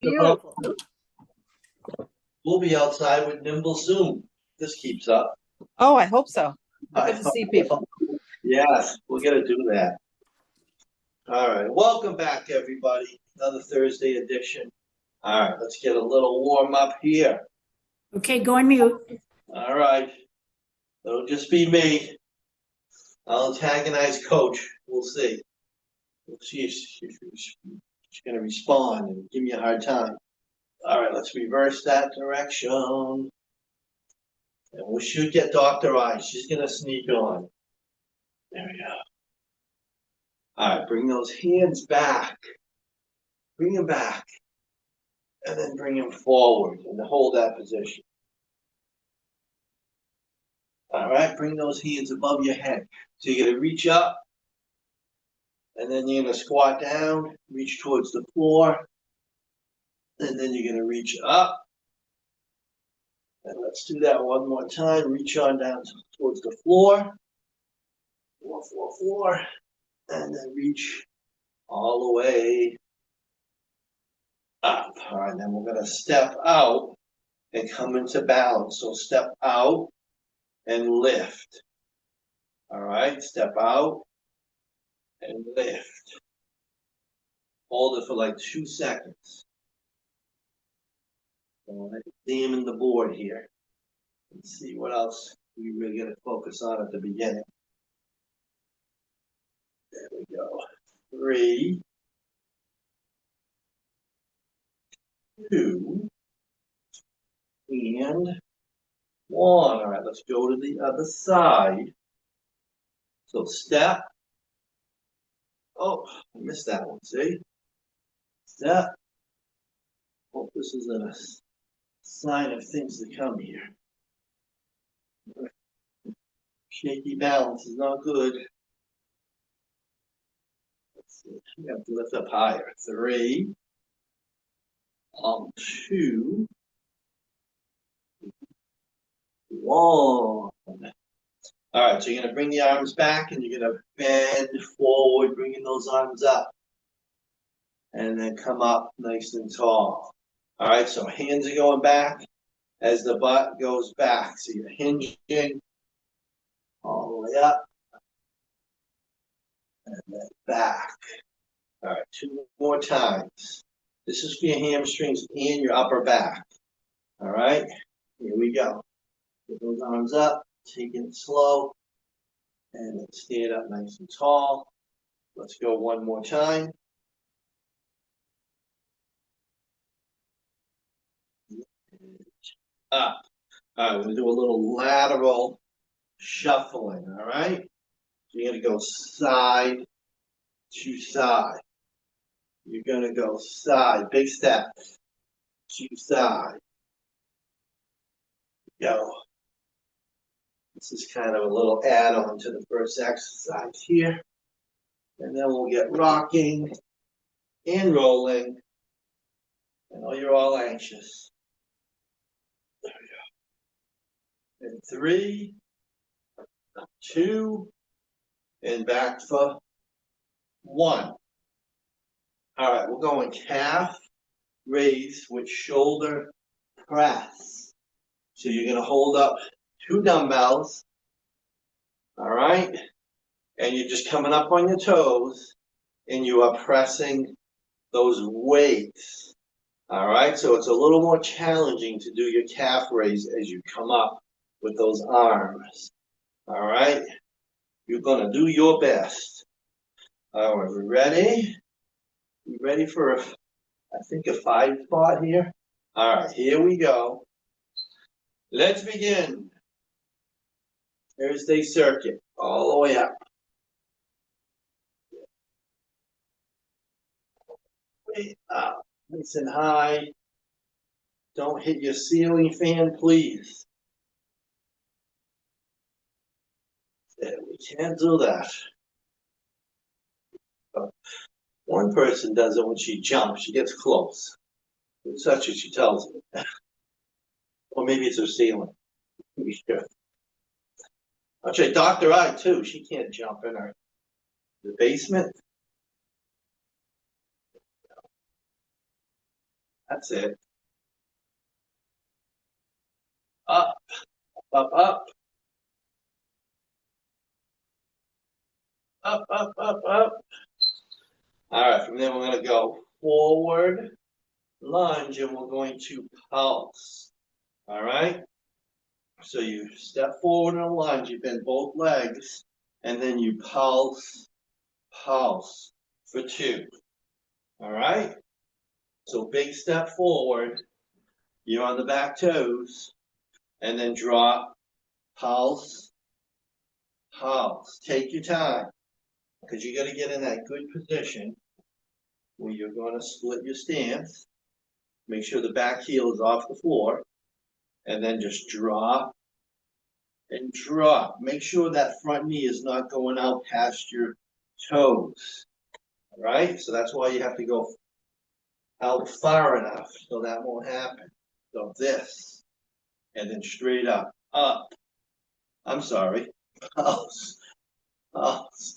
Beautiful. We'll be outside with Nimble soon. This keeps up. Oh, I hope so. Good to see people. Yes, we're gonna do that. All right, welcome back, everybody. Another Thursday edition. All right, let's get a little warm up here. Okay, go on mute. All right, it'll just be me. I'll antagonize Coach. We'll see. She's gonna respond and give me a hard time. All right, let's reverse that direction. And we should get Dr. I. She's gonna sneak on. There we go. All right, bring those hands back. Bring them back. And then bring them forward and hold that position. All right, bring those hands above your head. So you're going to reach up. And then you're going to squat down, reach towards the floor. And then you're going to reach up. And let's do that one more time. Reach on down towards the floor. Floor. And then reach all the way up. All right, then we're going to step out and come into balance. So step out and lift. All right, step out and lift. Hold it for like 2 seconds. All right, examine the board here. Let's see what else we really got to focus on at the beginning. There we go. 3, 2, and 1. All right, let's go to the other side. So step. Oh, I missed that one. See? Step. Hope this isn't a sign of things to come here. Shaky balance is not good. Let's see. We have to lift up higher. 3, 2, 1. All right, so you're going to bring the arms back and you're going to bend forward, bringing those arms up. And then come up nice and tall. All right, so hands are going back as the butt goes back. So you're hinging all the way up and then back. All right, 2 more times. This is for your hamstrings and your upper back. All right, here we go. Get those arms up, taking it slow, and then stand up nice and tall. Let's go one more time. Up. All right, we're going to do a little lateral shuffling, all right? So you're going to go side to side. You're going to go side, big steps, to side. Go. This is kind of a little add-on to the first exercise here. And then we'll get rocking and rolling. I know you're all anxious. There we go. And 3, 2, and back for 1. All right, we're going calf raise with shoulder press. So you're going to hold up 2 dumbbells. All right, and you're just coming up on your toes, and you are pressing those weights. All right, so it's a little more challenging to do your calf raise as you come up with those arms. All right, you're going to do your best. All right, we ready? You ready for, I think, a 5 spot here? All right, here we go. Let's begin. Thursday circuit, all the way up. Way up, nice and high. Don't hit your ceiling fan, please. We can't do that. One person does it when she jumps. She gets close. It's such as she tells me. Or maybe it's her ceiling. Be sure. I'll try Dr. I, too. She can't jump in the basement. That's it. Up, up, up. Up, up, up, up. All right, from there we're going to go forward, lunge, and we're going to pulse. All right? So you step forward in a lunge, you bend both legs, and then you pulse, pulse for 2. All right? So big step forward, you're on the back toes, and then drop, pulse, pulse. Take your time, because you got to get in that good position where you're going to split your stance. Make sure the back heel is off the floor, and then just drop and drop. Make sure that front knee is not going out past your toes. All right? So that's why you have to go out far enough so that won't happen. So this, and then straight up, up. I'm sorry. Pulse, pulse.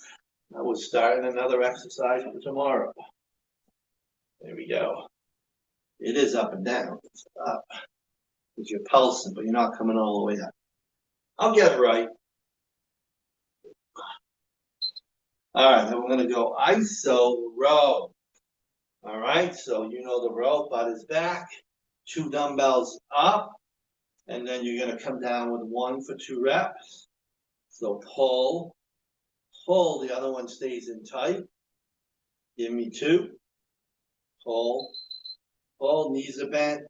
I was starting another exercise for tomorrow. There we go. It is up and down. It's up. Because you're pulsing, but you're not coming all the way up. I'll get it right. All right, then we're going to go iso row. All right, so you know the row, butt is back, 2 dumbbells up, and then you're going to come down with 1 for 2 reps. So pull, pull, the other one stays in tight. Give me 2. Pull, pull, knees are bent.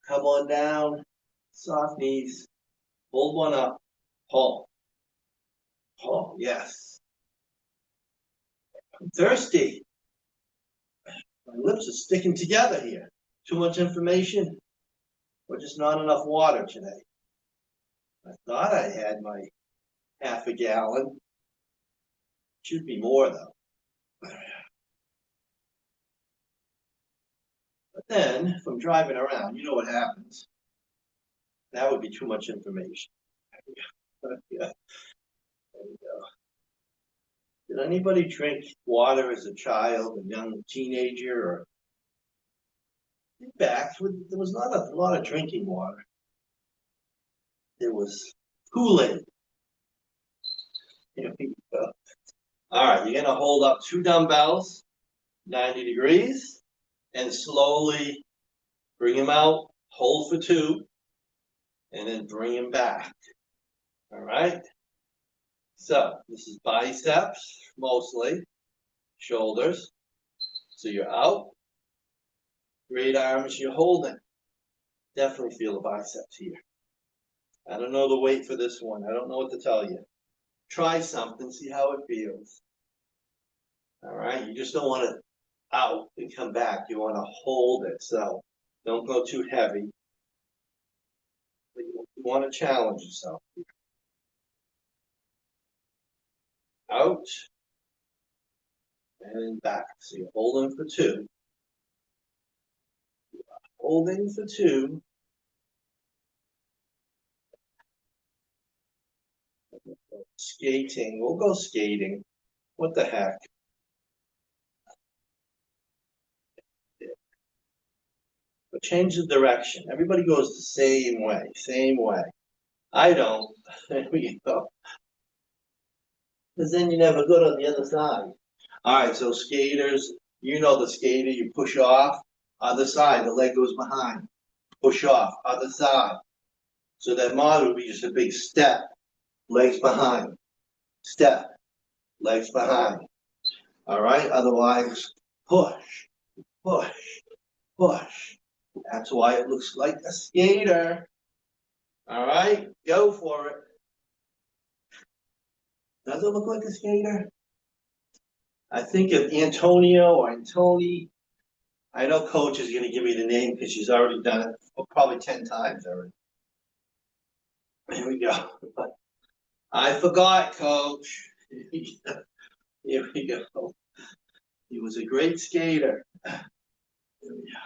Come on down, soft knees. Hold one up, pull, pull, yes. I'm thirsty. My lips are sticking together here. Too much information, or just not enough water today? I thought I had my half a gallon. Should be more though. But then, if I'm driving around, you know what happens. That would be too much information. Yeah. There we go. Did anybody drink water as a child, a young teenager, or back? There was not a lot of drinking water. There was Kool-Aid. Here we go. All right, you're gonna hold up 2 dumbbells, 90 degrees, and slowly bring them out, hold for 2, and then bring them back. All right? So this is biceps, mostly, shoulders. So you're out, great arms, you're holding. Definitely feel the biceps here. I don't know the weight for this one. I don't know what to tell you. Try something, see how it feels. All right? You just don't want to out and come back. You want to hold it. So don't go too heavy. But you want to challenge yourself. Out and back. So you're holding for 2. Holding for 2. Skating. We'll go skating. What the heck? But change the direction. Everybody goes the same way. Same way. I don't. There we go. Because then you never go to the other side. All right, so skaters, you know the skater, you push off, other side, the leg goes behind. Push off, other side. So that model would be just a big step, legs behind. Step, legs behind. All right, otherwise, push, push, push. That's why it looks like a skater. All right, go for it. Does it look like a skater? I think of Antonio or Antoni. I know Coach is going to give me the name because she's already done it probably 10 times already. Here we go. I forgot, Coach. Here we go. He was a great skater. Here we go.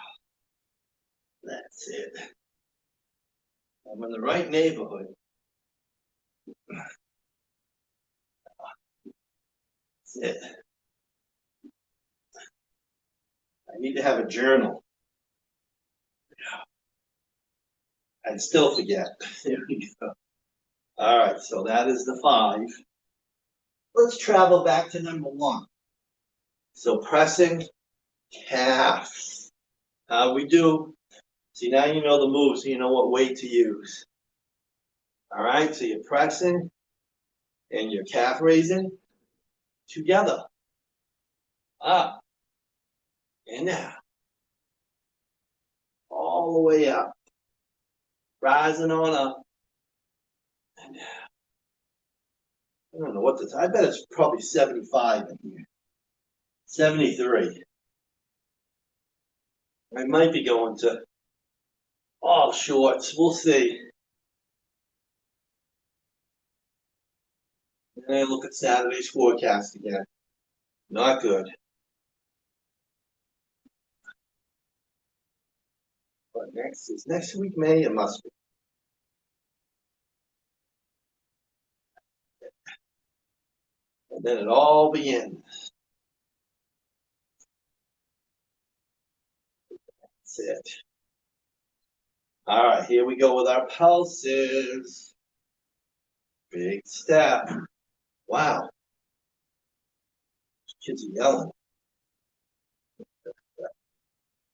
That's it. I'm in the right neighborhood. That's it. I need to have a journal. I'd still forget. There we go. All right, so that is the 5. Let's travel back to number 1. So pressing calves. How we do? See, now you know the moves, so you know what weight to use. All right, so you're pressing and your calf raising together. Up and down. All the way up. Rising on up. And down. I don't know what this, I bet it's probably 75 in here. 73. I might be going to all shorts. We'll see. And then look at Saturday's forecast again. Not good. But next week, May, it must be. And then it all begins. That's it. All right, here we go with our pulses. Big step. Wow. Kids are yelling.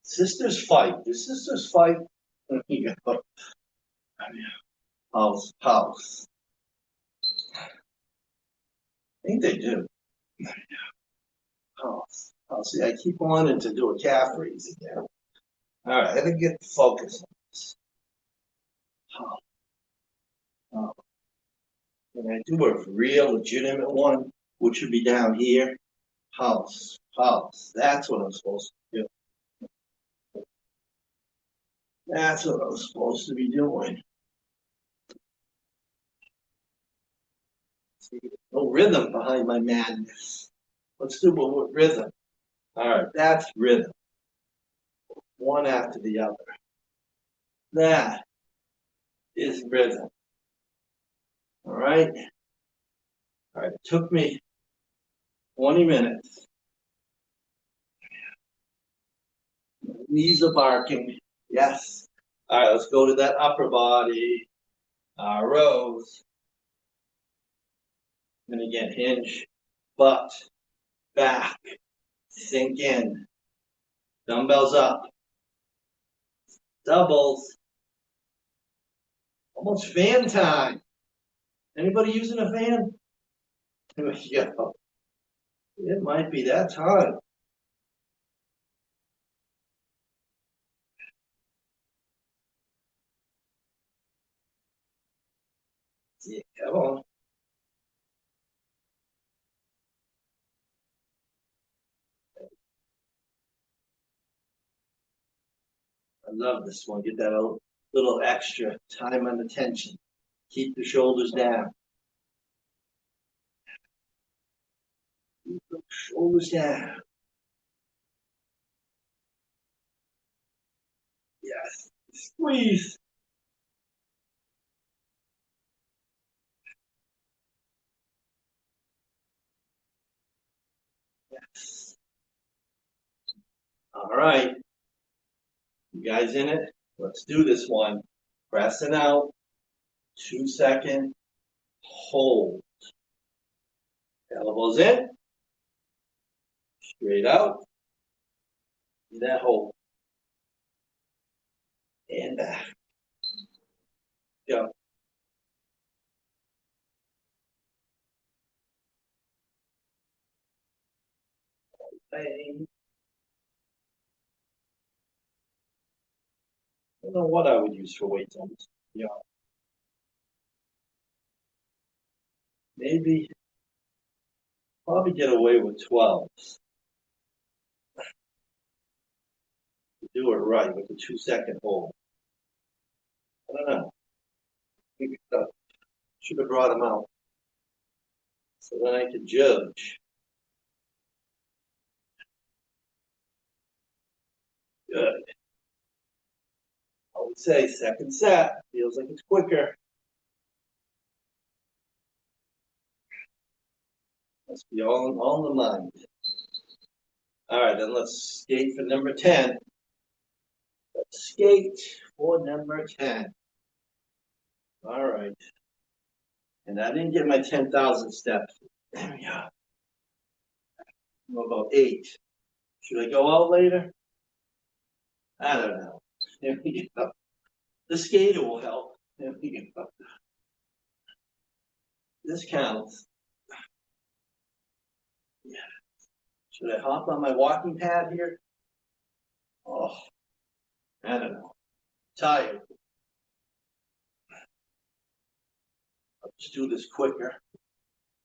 Sisters fight. Do sisters fight? There you go. Pulse. I think they do. Pulse. See, I keep wanting to do a calf raise again. All right, I gotta get focused on this. When I do a real legitimate one, which would be down here, pulse. That's what I'm supposed to do. That's what I'm supposed to be doing. See, no rhythm behind my madness. Let's do one with rhythm. All right, that's rhythm. One after the other. That is rhythm. All right. All right, it took me 20 minutes. Knees are barking. Yes. All right, let's go to that upper body. Rows. And again, hinge, butt, back, sink in. Dumbbells up. Doubles. Almost fan time. Anybody using a fan? Yeah. It might be that time. Yeah, come on. I love this one. Get that little extra time and attention. Keep the shoulders down. Keep the shoulders down. Yes. Squeeze. Yes. All right. You guys in it? Let's do this one. Pressing out. 2 second. Hold. Elbows in. Straight out. Do that hold. And back. Go. Bang. I don't know what I would use for weights on this. Yeah. Maybe, probably get away with 12s. Do it right with the 2 second hold. I don't know. Maybe should have brought them out so then I could judge. Good. I would say second set feels like it's quicker. Must be all in the mind. All right, then let's skate for number 10. Skate for number 10. All right. And I didn't get my 10,000 steps. There we go. I'm about 8. Should I go out later? I don't know. There we go. The skater will help. There we go. This counts. Yeah. Should I hop on my walking pad here? Oh, I don't know. Tired. I'll just do this quicker.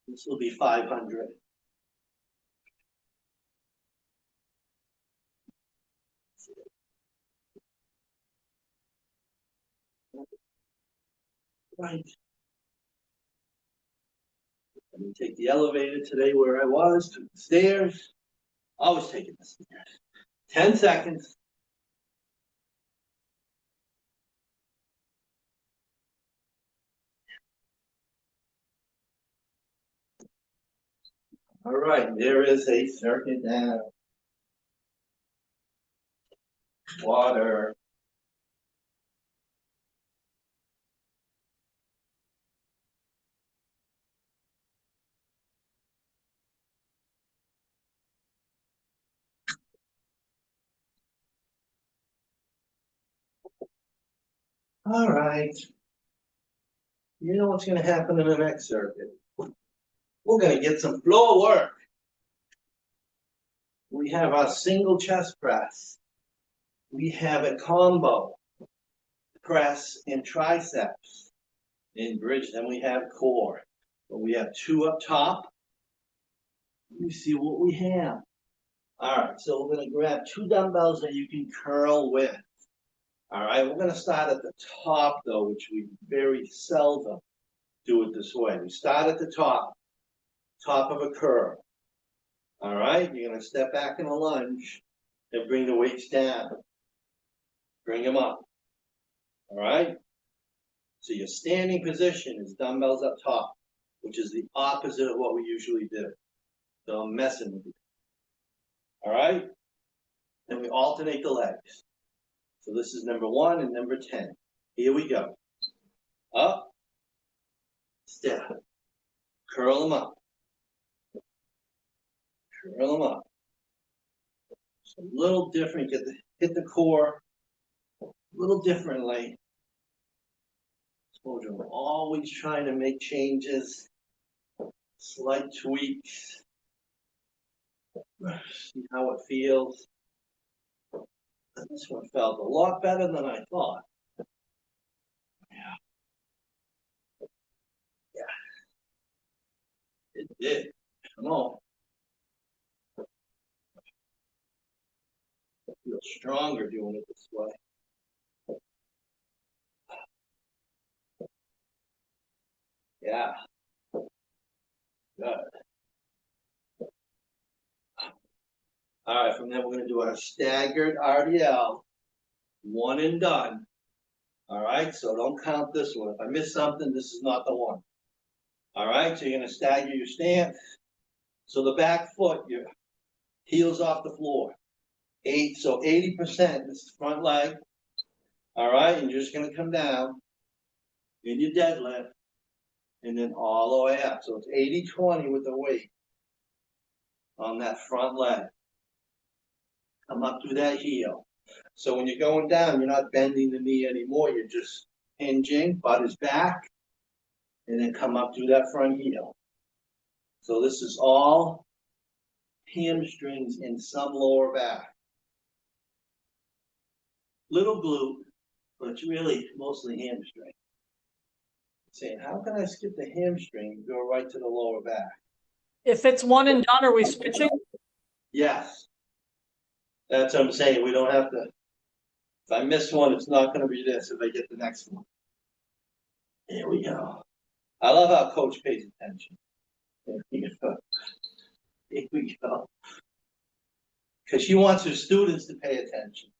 This will be 500. Right. Let me take the elevator today where I was, to the stairs. Always taking the stairs. 10 seconds. All right, there is a circuit down. Water. All right. You know what's going to happen in the next circuit? We're going to get some floor work. We have our single chest press. We have a combo press and triceps in bridge. Then we have core. But we have 2 up top. Let me see what we have. All right, so we're going to grab 2 dumbbells that you can curl with. All right, we're going to start at the top, though, which we very seldom do it this way. We start at the top of a curl. All right, you're going to step back in a lunge and bring the weights down. Bring them up. All right, so your standing position is dumbbells up top, which is the opposite of what we usually do. So I'm messing with you. All right, then we alternate the legs. So this is number 1 and number 10. Here we go. Up, step, curl them up. Curl them up. It's a little different. Hit the core a little differently. Told you, I'm always trying to make changes, slight tweaks. See how it feels. This one felt a lot better than I thought. Yeah. It did. Come on. I feel stronger doing it this way. Yeah. Good. All right, from there we're going to do our staggered RDL. 1 and done. All right, so don't count this one. If I miss something, this is not the one. All right, so you're going to stagger your stance. So the back foot, your heels off the floor. 80% is the front leg. All right, and you're just going to come down in your deadlift and then all the way up. So it's 80-20 with the weight on that front leg. Come up through that heel. So when you're going down, you're not bending the knee anymore. You're just hinging, butt is back, and then come up through that front heel. So this is all hamstrings and some lower back. Little glute, but it's really mostly hamstring. Saying, how can I skip the hamstring and go right to the lower back? If it's 1 and done, are we switching? Yes. That's what I'm saying. We don't have to. If I miss one, it's not going to be this if I get the next one. Here we go. I love how coach pays attention. Here we go. Here we go. Because she wants her students to pay attention.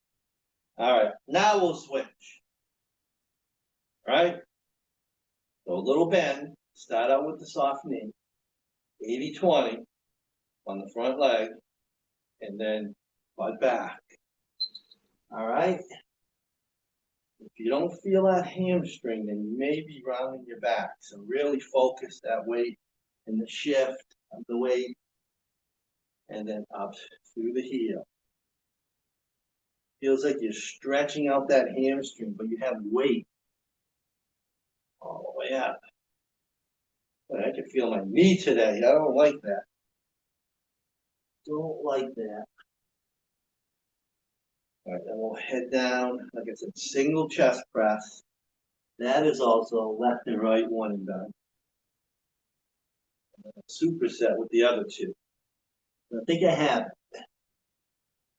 All right. Now we'll switch. All right. So a little bend. Start out with the soft knee. 80-20 on the front leg. And then butt back. All right. If you don't feel that hamstring, then you may be rounding your back. So really focus that weight in the shift of the weight and then up through the heel. Feels like you're stretching out that hamstring, but you have weight all the way up. But I can feel my knee today. I don't like that. Don't like that. All right, then we'll head down. Like I said, single chest press. That is also left and right, one and done. And then a superset with the other two. I think I have it.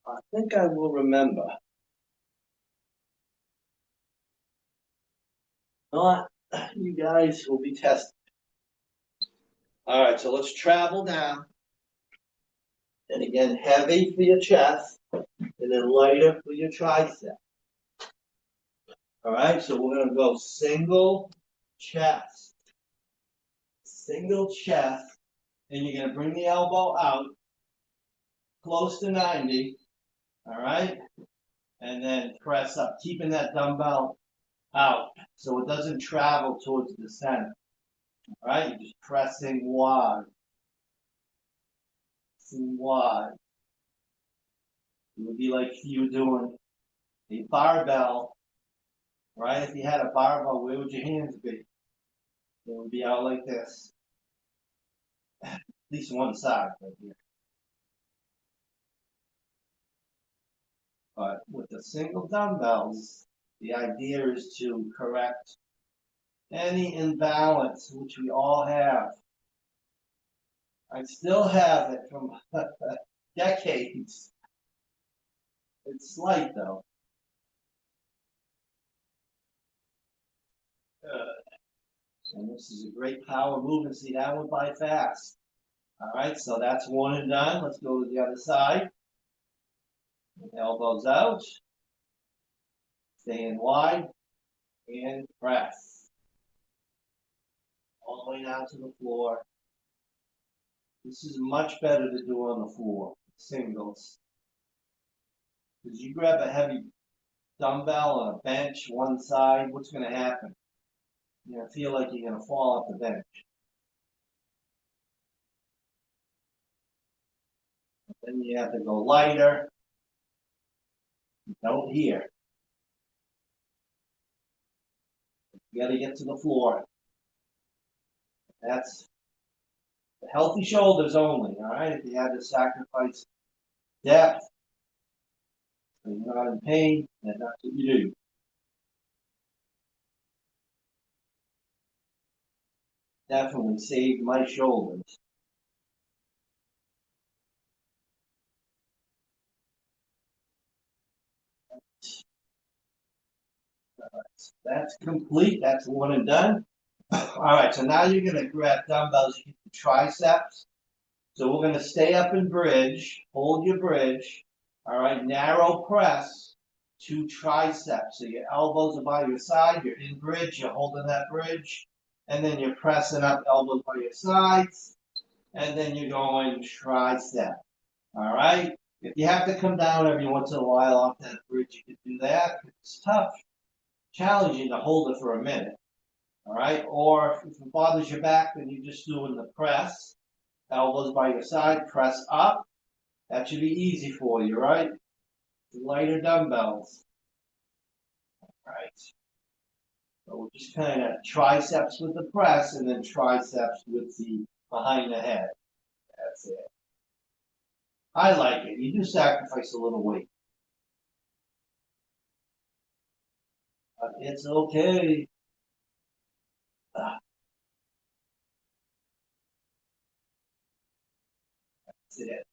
I think I will remember. Not, you guys will be tested. All right, so let's travel down. And again, heavy for your chest, and then lighter for your tricep. All right, so we're gonna go single chest. Single chest, and you're gonna bring the elbow out close to 90. All right, and then press up, keeping that dumbbell out so it doesn't travel towards the center. All right, you're just pressing wide. Pressing wide. It would be like you were doing a barbell, right? If you had a barbell, where would your hands be? They would be out like this. At least one side right here. But with the single dumbbells, the idea is to correct any imbalance, which we all have. I still have it from decades. It's slight though. And this is a great power movement. See, that went by fast. All right, so that's one and done. Let's go to the other side. Elbows out. Staying wide. And press. All the way down to the floor. This is much better to do on the floor, singles. Because you grab a heavy dumbbell on a bench, one side, what's going to happen? You're going to feel like you're going to fall off the bench. Then you have to go lighter. Don't hear. You got to get to the floor. That's the healthy shoulders only, all right? If you had to sacrifice depth, so you're not in pain, then that's what you do. Definitely saved my shoulders. That's complete. That's one and done. All right, so now you're going to grab dumbbells, you get the triceps. So we're going to stay up in bridge, hold your bridge. All right, narrow press to triceps. So your elbows are by your side, you're in bridge, you're holding that bridge. And then you're pressing up, elbows by your sides. And then you're going tricep. All right, if you have to come down every once in a while off that bridge, you can do that. It's tough, challenging to hold it for a minute. All right, or if it bothers your back, then you're just doing the press. Elbows by your side, press up. That should be easy for you, right? Lighter dumbbells. All right. So we're just kind of triceps with the press and then triceps with the behind the head. That's it. I like it. You do sacrifice a little weight. But it's okay. That's it.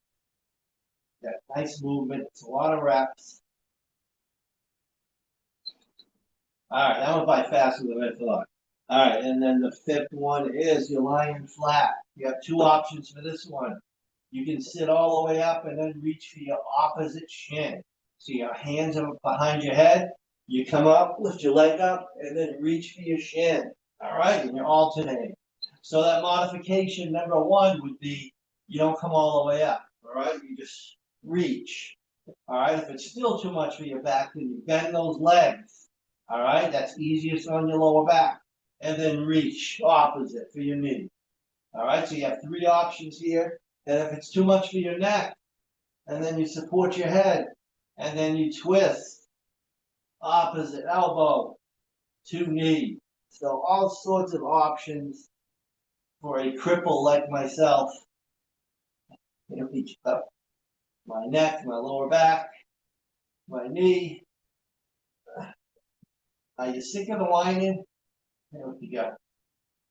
That nice movement. It's a lot of reps. All right, that went by faster than I thought. All right, and then the fifth one is you're lying flat. You have two options for this one. You can sit all the way up and then reach for your opposite shin. So your hands are behind your head. You come up, lift your leg up, and then reach for your shin. All right, and you're alternating. So that modification number one would be you don't come all the way up. All right, you just reach. All right, if it's still too much for your back, then you bend those legs. All right, that's easiest on your lower back. And then reach opposite for your knee. All right, so you have 3 options here. And if it's too much for your neck, and then you support your head, and then you twist opposite elbow to knee. So all sorts of options for a cripple like myself. It'll be my neck, my lower back, my knee. Are you sick of the whining? There we go.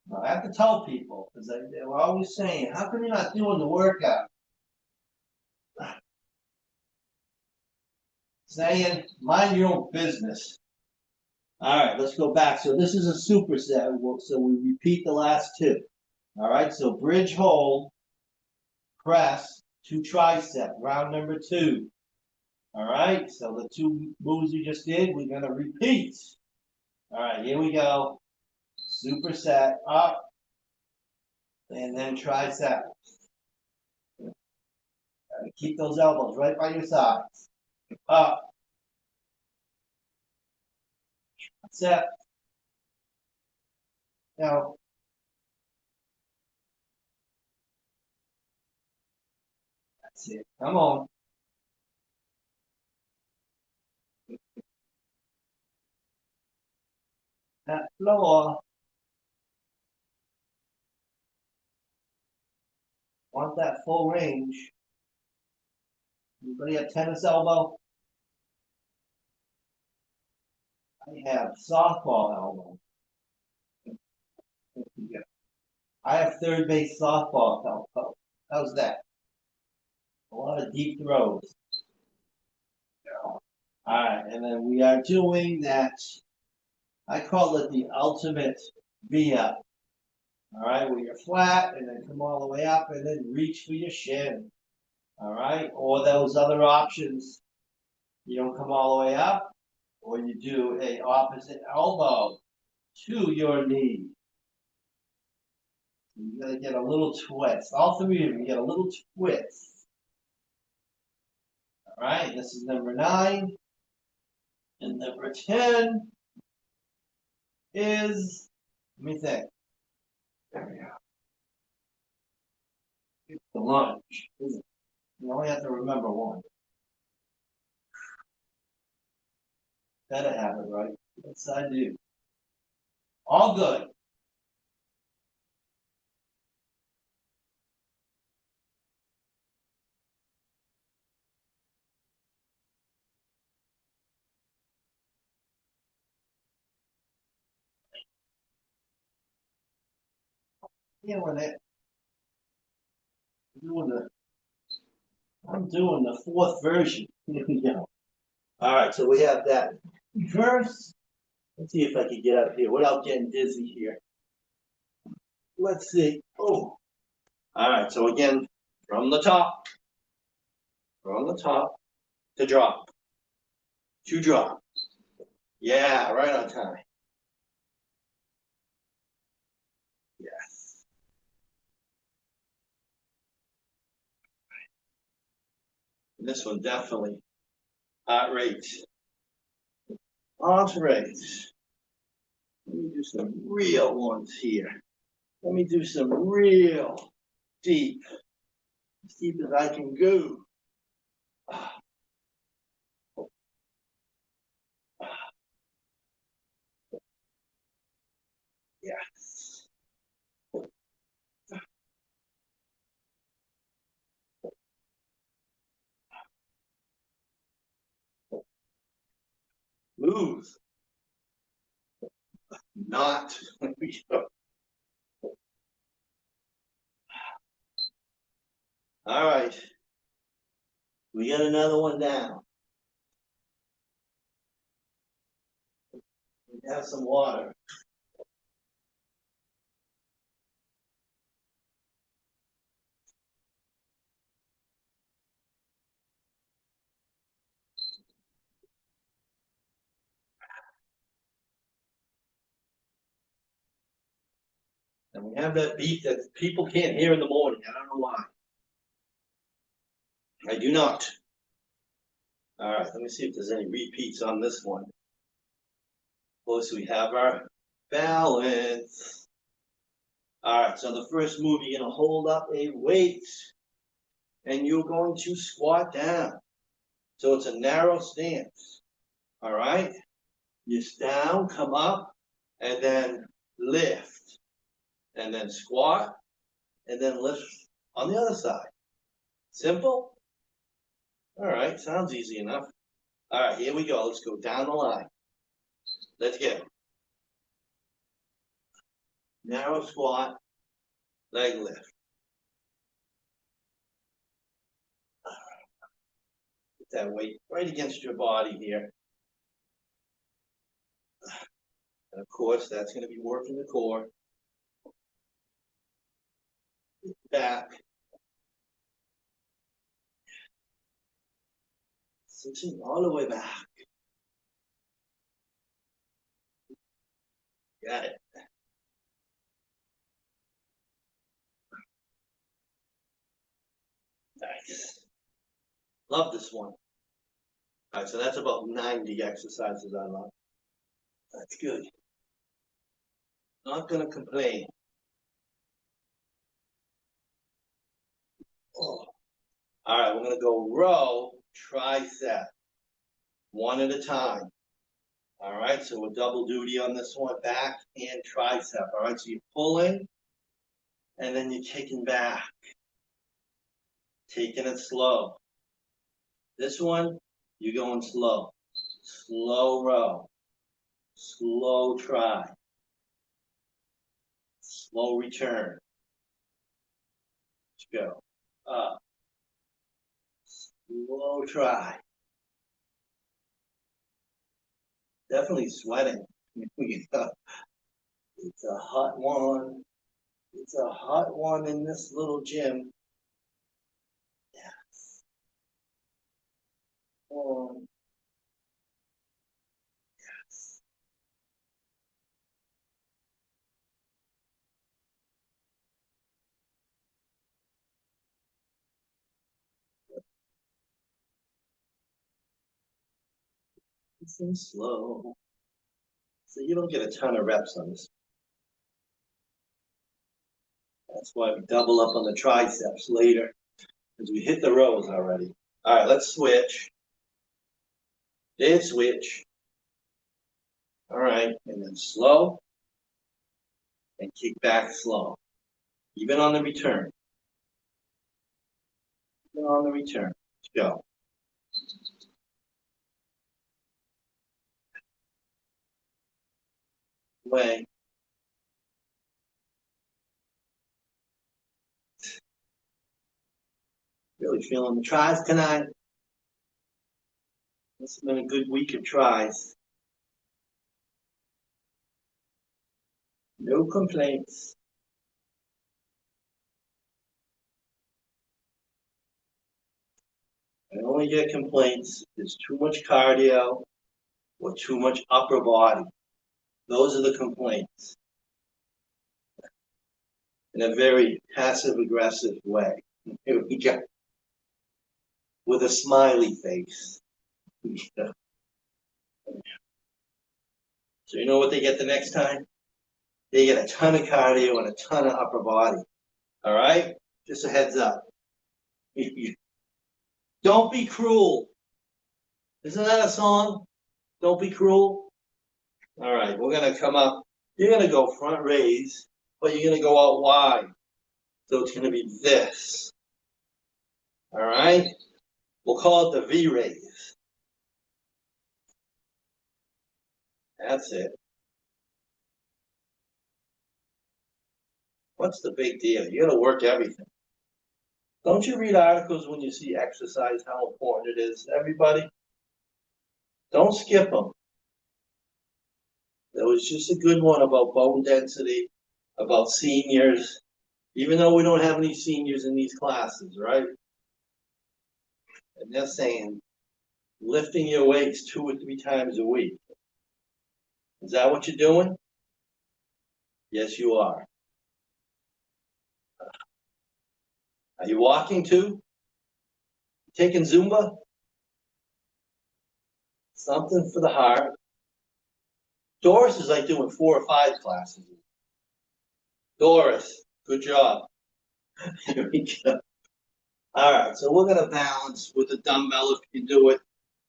Now, I have to tell people, because they were always saying, how come you're not doing the workout? Saying, mind your own business. All right, let's go back. So this is a superset. So we repeat the last 2. All right, so bridge hold, press, 2 tricep, round number 2. All right, so the 2 moves you just did, we're going to repeat. All right, here we go. Superset, up, and then tricep. Keep those elbows right by your sides. Up. Tricep. Now, that's it. Come on. That floor. Want that full range. Anybody have tennis elbow? I have softball elbow. I have third base softball elbow. How's that? A lot of deep throws. Alright, and then we are doing that. I call it the ultimate V-up. Alright, where you're flat and then come all the way up and then reach for your shin. Alright, or those other options. You don't come all the way up, or you do a opposite elbow to your knee. You gotta get a little twist. All 3 of you get a little twist. Alright, this is number 9. And number 10 is, let me think. There we go. The lunge. You only have to remember 1. Better have it right. Yes, I do. All good. Doing it. I'm doing the 4th version. Here we go. All right, so we have that reverse. Let's see if I can get up here without getting dizzy here. Let's see. Oh. All right, so again, from the top to drop. To drop. Yeah, right on time. Yes. This one definitely heart rate. Heart rate. Let me do some real ones here. Let me do some real deep, as deep as I can go. Yes. Move. Not. All right. We got another one down. We have some water. And we have that beat that people can't hear in the morning. I don't know why. I do not. All right, let me see if there's any repeats on this one. course, we have our balance. All right, so the first move, you're gonna hold up a weight and you're going to squat down. So it's a narrow stance. All right, you're down, come up, and then lift, and then squat, and then lift on the other side. Simple? All right, sounds easy enough. All right, here we go. Let's go down the line. Let's get it. Narrow squat, leg lift. Put that weight right against your body here. And of course, that's going to be working the core. Back. Sitting all the way back. Got it. Nice. Love this one. All right, so that's about 90 exercises I love. That's good. Not gonna complain. Oh. All right, we're gonna go row, tricep, one at a time. All right, so we're double duty on this one, back and tricep. All right, so you're pulling, and then you're kicking back. Taking it slow. This one, you're going slow. Slow row. Slow try. Slow return. Let's go. Up. Slow try. Definitely sweating. It's a hot one. It's a hot one in this little gym. Yes. One. Yes. This is slow. So you don't get a ton of reps on this. That's why we double up on the triceps later, because we hit the rows already. All right, let's switch. Dead switch. All right, and then slow, and kick back slow. Even on the return. Even on the return. Let's go. Way. Really feeling the tries tonight. This has been a good week of tries. No complaints. I only get complaints if there's too much cardio or too much upper body. Those are the complaints. In a very passive-aggressive way. Here we go. With a smiley face. So you know what they get the next time? They get a ton of cardio and a ton of upper body. All right? Just a heads up. Don't be cruel. Isn't that a song? Don't be cruel. All right, we're going to come up. You're going to go front raise, but you're going to go out wide. So it's going to be this. All right? We'll call it the V raise. That's it. What's the big deal? You got to work everything. Don't you read articles when you see exercise, how important it is, everybody? Don't skip them. There was just a good one about bone density, about seniors, even though we don't have any seniors in these classes, right? And they're saying lifting your weights 2 or 3 times a week. Is that what you're doing? Yes, you are. Are you walking too? Taking Zumba? Something for the heart. Doris is like doing 4 or 5 classes. Doris, good job. Here we go. All right, so we're gonna balance with the dumbbell if you can do it.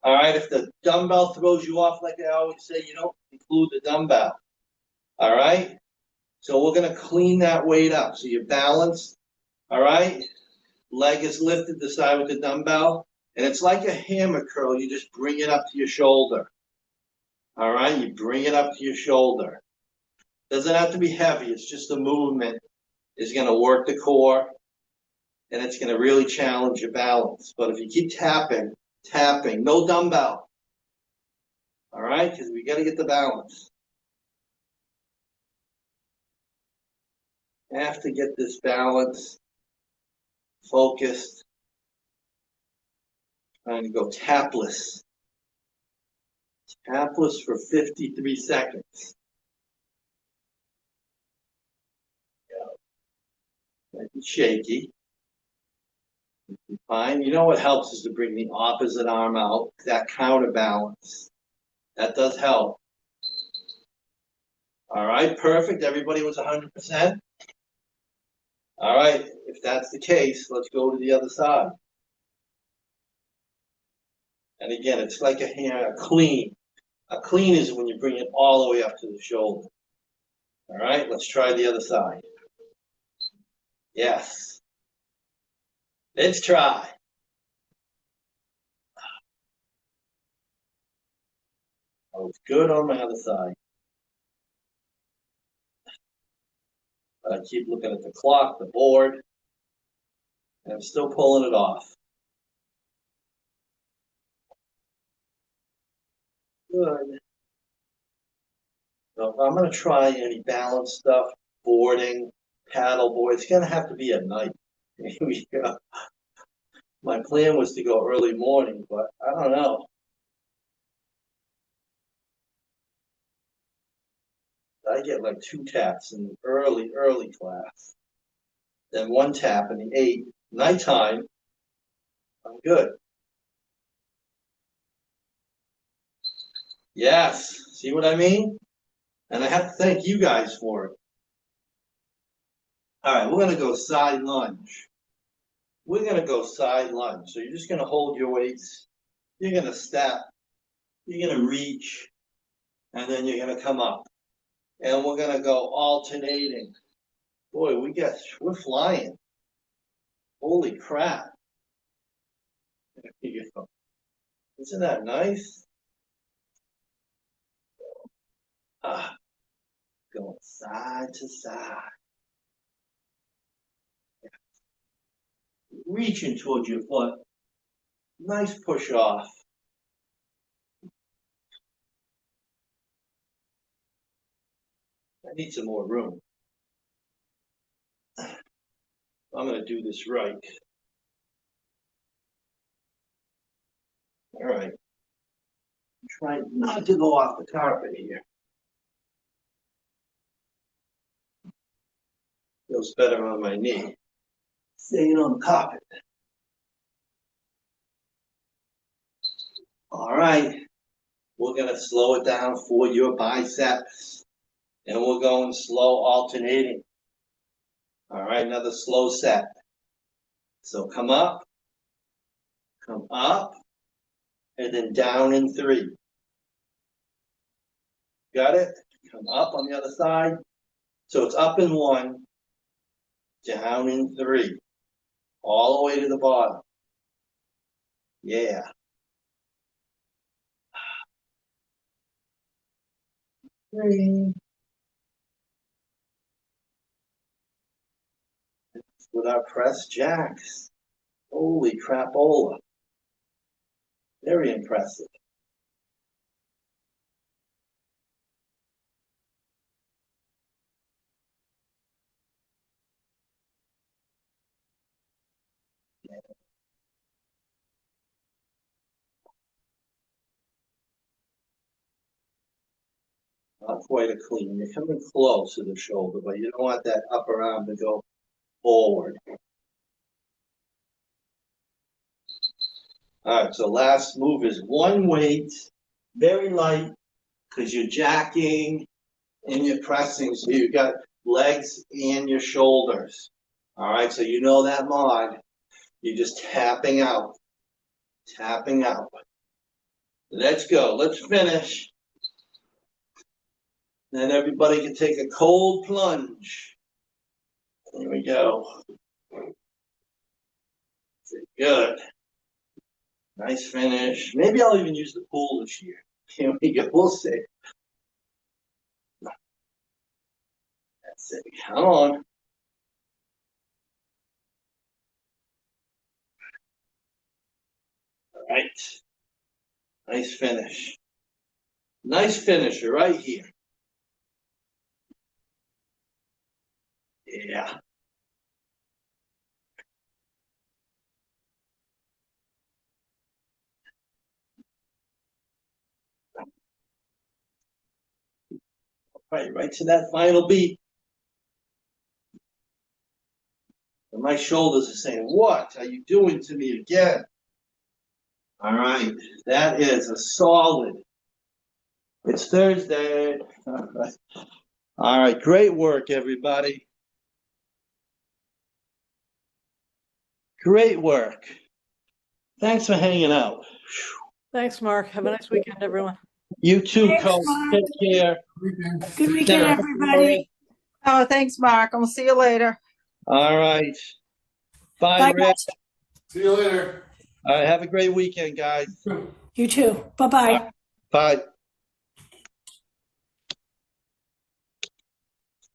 All right, if the dumbbell throws you off, like I always say, you don't include the dumbbell. All right, so we're gonna clean that weight up. So you're balanced. All right, leg is lifted the side with the dumbbell, and it's like a hammer curl. You just bring it up to your shoulder. All right, you bring it up to your shoulder. Doesn't have to be heavy. It's just the movement is gonna work the core, and it's gonna really challenge your balance. But if you keep tapping, no dumbbell. All right, because we gotta get the balance. Have to get this balance, focused. Trying to go tapless. Tapless for 53 seconds. Might be shaky. Fine. You know what helps is to bring the opposite arm out. That counterbalance. That does help. All right, perfect. Everybody was 100%. All right, if that's the case, let's go to the other side. And again, it's like a clean. A clean is when you bring it all the way up to the shoulder. All right, let's try the other side. Yes. Let's try. I was good on my other side. But I keep looking at the clock, the board, and I'm still pulling it off. Good. So if I'm going to try any balance stuff, boarding, paddle board, it's going to have to be at night. Here we go. My plan was to go early morning, but I don't know. I get like 2 taps in the early class. Then 1 tap in the 8. Nighttime, I'm good. Yes, see what I mean? And I have to thank you guys for it. All right, we're going to go side lunge. We're going to go side lunge. So you're just going to hold your weights. You're going to step. You're going to reach. And then you're going to come up. And we're going to go alternating. Boy, we're flying. Holy crap. Isn't that nice? Going side to side. Reaching towards your foot. Nice push off. I need some more room. I'm going to do this right. All right. Try not to go off the carpet here. Feels better on my knee. Staying on the carpet. All right. We're going to slow it down for your biceps. And we're going slow alternating. All right, another slow set. So come up, and then down in 3. Got it? Come up on the other side. So it's up in 1, down in 3. All the way to the bottom. Yeah. Three. With our press jacks. Holy crapola. Very impressive. Not quite a clean. You're coming close to the shoulder, but you don't want that upper arm to go forward. All right, so last move is 1 weight, very light, because you're jacking and you're pressing. So you've got legs and your shoulders. All right, so you know that mod. You're just tapping out. Tapping out. Let's go. Let's finish. Then everybody can take a cold plunge. Here we go. Good. Nice finish. Maybe I'll even use the pool this year. Here we go. We'll see. That's it. Come on. All right. Nice finish. Nice finisher right here. Yeah. Right to that final beat. And my shoulders are saying, what are you doing to me again? All right, that is a solid. It's Thursday. All right, great work, everybody. Great work. Thanks for hanging out. Thanks, Mark. Have a nice weekend, everyone. You too, Thanks, Coach. Mark. Take care. Good weekend, everybody. Oh, thanks, Mark. I'll see you later. All right. Bye, Bye, Rick. guys. See you later. All right, have a great weekend, guys. You too. Bye-bye. Bye.